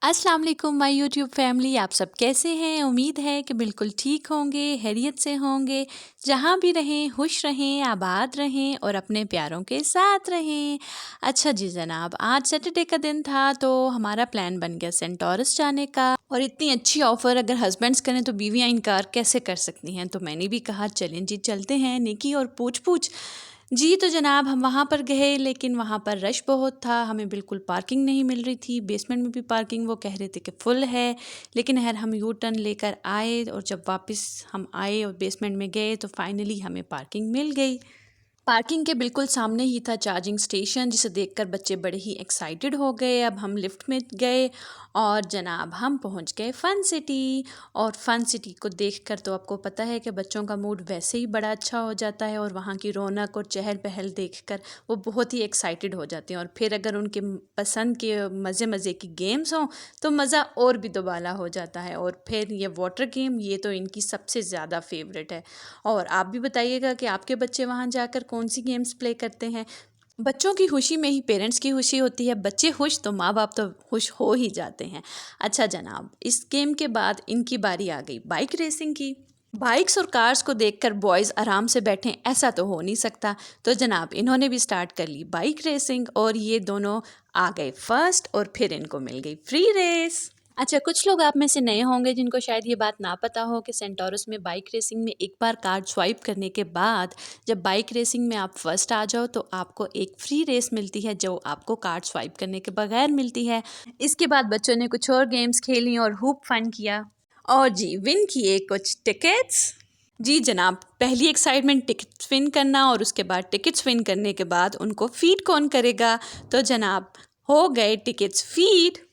अस्सलाम वालेकुम my YouTube family, आप सब कैसे हैं। उम्मीद है कि बिल्कुल ठीक होंगे, खैरियत से होंगे। जहाँ भी रहें खुश रहें, आबाद रहें और अपने प्यारों के साथ रहें। अच्छा जी जनाब, आज सैटरडे का दिन था तो हमारा प्लान बन गया सेंटोरस जाने का। और इतनी अच्छी ऑफ़र अगर हस्बैंड्स करें तो बीवियाँ इनकार कैसे कर सकती हैं। तो मैंने भी कहा चलें जी चलते हैं, नेकी और पूछ पूछ। जी तो जनाब हम वहाँ पर गए, लेकिन वहाँ पर रश बहुत था, हमें बिल्कुल पार्किंग नहीं मिल रही थी। बेसमेंट में भी पार्किंग वो कह रहे थे कि फुल है, लेकिन खैर हम यू टर्न लेकर आए और जब वापस हम आए और बेसमेंट में गए तो फाइनली हमें पार्किंग मिल गई। पार्किंग के बिल्कुल सामने ही था चार्जिंग स्टेशन, जिसे देखकर बच्चे बड़े ही एक्साइटेड हो गए। अब हम लिफ्ट में गए और जनाब हम पहुंच गए फ़न सिटी। और फ़न सिटी को देखकर तो आपको पता है कि बच्चों का मूड वैसे ही बड़ा अच्छा हो जाता है और वहाँ की रौनक और चहल पहल देखकर वो बहुत ही एक्साइटेड हो जाते हैं। और फिर अगर उनके पसंद के मज़े मज़े की गेम्स हों तो मज़ा और भी दोबाला हो जाता है। और फिर ये वाटर गेम, ये तो इनकी सबसे ज़्यादा फेवरेट है। और आप भी बताइएगा कि आपके बच्चे वहाँ जाकर कौन सी गेम्स प्ले करते हैं। बच्चों की खुशी में ही पेरेंट्स की खुशी होती है, बच्चे खुश तो माँ बाप तो खुश हो ही जाते हैं। अच्छा जनाब, इस गेम के बाद इनकी बारी आ गई बाइक रेसिंग की। बाइक्स और कार्स को देखकर बॉयज़ आराम से बैठें ऐसा तो हो नहीं सकता। तो जनाब इन्होंने भी स्टार्ट कर ली बाइक रेसिंग और ये दोनों आ गए फर्स्ट और फिर इनको मिल गई फ्री रेस। अच्छा, कुछ लोग आप में से नए होंगे जिनको शायद ये बात ना पता हो कि सेंटोरस में बाइक रेसिंग में एक बार कार्ड स्वाइप करने के बाद जब बाइक रेसिंग में आप फर्स्ट आ जाओ तो आपको एक फ्री रेस मिलती है, जो आपको कार्ड स्वाइप करने के बगैर मिलती है। इसके बाद बच्चों ने कुछ और गेम्स खेली और खूब फन किया और जी विन किए कुछ टिकट्स। जी जनाब, पहली एक्साइटमेंट टिकट्स विन करना और उसके बाद टिकट्स विन करने के बाद उनको फीड कौन करेगा। तो जनाब हो गए टिकट्स फीड।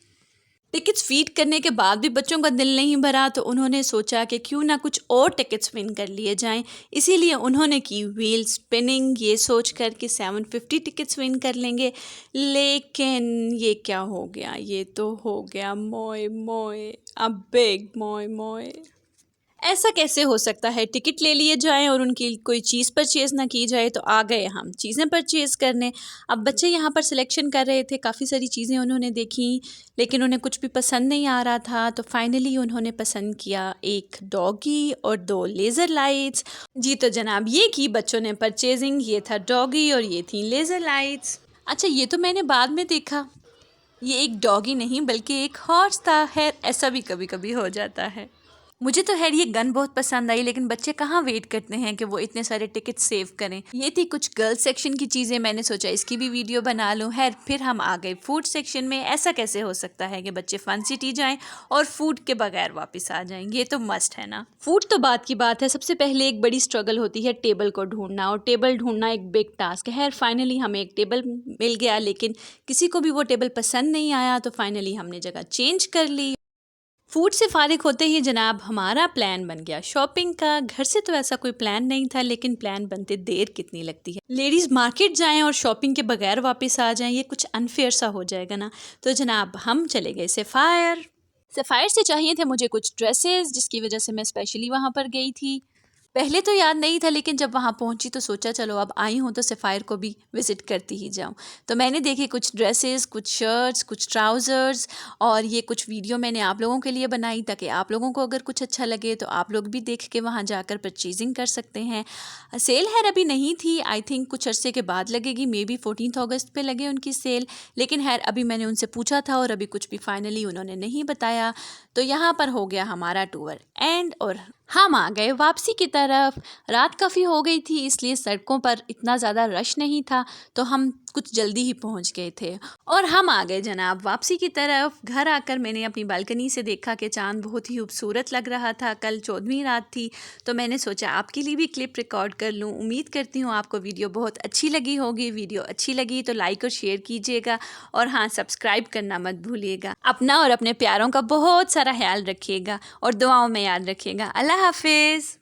टिकट्स फीड करने के बाद भी बच्चों का दिल नहीं भरा तो उन्होंने सोचा कि क्यों ना कुछ और टिकट्स विन कर लिए जाएं। इसीलिए उन्होंने की व्हील स्पिनिंग, ये सोच कर कि 750 टिकट्स विन कर लेंगे। लेकिन ये क्या हो गया, ये तो हो गया मोए मोए, अ बिग मोए मोए। ऐसा कैसे हो सकता है, टिकट ले लिए जाएं और उनकी कोई चीज़ परचेज़ ना की जाए। तो आ गए हम चीज़ें परचेज़ करने। अब बच्चे यहाँ पर सिलेक्शन कर रहे थे, काफ़ी सारी चीज़ें उन्होंने देखी लेकिन उन्हें कुछ भी पसंद नहीं आ रहा था। तो फाइनली उन्होंने पसंद किया एक डॉगी और 2 लेज़र लाइट्स। जी तो जनाब ये की बच्चों ने परचेजिंग, ये था डॉगी और ये थी लेज़र लाइट्स। अच्छा ये तो मैंने बाद में देखा, ये एक डॉगी नहीं बल्कि एक हॉर्स था। खैर ऐसा भी कभी कभी हो जाता है। मुझे तो खैर ये गन बहुत पसंद आई, लेकिन बच्चे कहाँ वेट करते हैं कि वो इतने सारे टिकट सेव करें। ये थी कुछ गर्ल्स सेक्शन की चीज़ें, मैंने सोचा इसकी भी वीडियो बना लूँ। खैर फिर हम आ गए फूड सेक्शन में। ऐसा कैसे हो सकता है कि बच्चे फन सिटी जाएं और फूड के बगैर वापस आ जाएं, ये तो मस्ट है ना। फूड तो बात की बात है, सबसे पहले एक बड़ी स्ट्रगल होती है टेबल को ढूंढना, और टेबल ढूंढना एक बिग टास्क है। खैर फाइनली हमें एक टेबल मिल गया, लेकिन किसी को भी वो टेबल पसंद नहीं आया तो फाइनली हमने जगह चेंज कर ली। फूड से फारिग होते ही जनाब हमारा प्लान बन गया शॉपिंग का। घर से तो ऐसा कोई प्लान नहीं था, लेकिन प्लान बनते देर कितनी लगती है। लेडीज़ मार्केट जाएं और शॉपिंग के बगैर वापस आ जाएं, ये कुछ अनफेयर सा हो जाएगा ना। तो जनाब हम चले गए सफ़ायर। सफ़ायर से चाहिए थे मुझे कुछ ड्रेसेस, जिसकी वजह से मैं स्पेशली वहाँ पर गई थी। पहले तो याद नहीं था, लेकिन जब वहाँ पहुँची तो सोचा चलो अब आई हूँ तो सफ़ायर को भी विज़िट करती ही जाऊँ। तो मैंने देखे कुछ ड्रेसेस, कुछ शर्ट्स, कुछ ट्राउज़र्स, और ये कुछ वीडियो मैंने आप लोगों के लिए बनाई ताकि आप लोगों को अगर कुछ अच्छा लगे तो आप लोग भी देख के वहाँ जाकर परचेजिंग कर सकते हैं। सेल खैर अभी नहीं थी, आई थिंक कुछ अरसे के बाद लगेगी, मे बी 14 अगस्त पे लगे उनकी सेल। लेकिन खैर अभी मैंने उनसे पूछा था और अभी कुछ भी फाइनली उन्होंने नहीं बताया। तो यहाँ पर हो गया हमारा टूर एंड और हम आ गए वापसी की तरफ। रात काफ़ी हो गई थी, इसलिए सड़कों पर इतना ज़्यादा रश नहीं था, तो हम कुछ जल्दी ही पहुंच गए थे और हम आ गए जनाब वापसी की तरफ। घर आकर मैंने अपनी बालकनी से देखा कि चांद बहुत ही खूबसूरत लग रहा था। कल 14वीं रात थी, तो मैंने सोचा आपके लिए भी क्लिप रिकॉर्ड कर लूँ। उम्मीद करती हूँ आपको वीडियो बहुत अच्छी लगी होगी। वीडियो अच्छी लगी तो लाइक और शेयर कीजिएगा, और हाँ सब्सक्राइब करना मत भूलिएगा। अपना और अपने प्यारों का बहुत सारा ख्याल रखिएगा और दुआओं में याद रखिएगा। अल्लाह हाफिज़।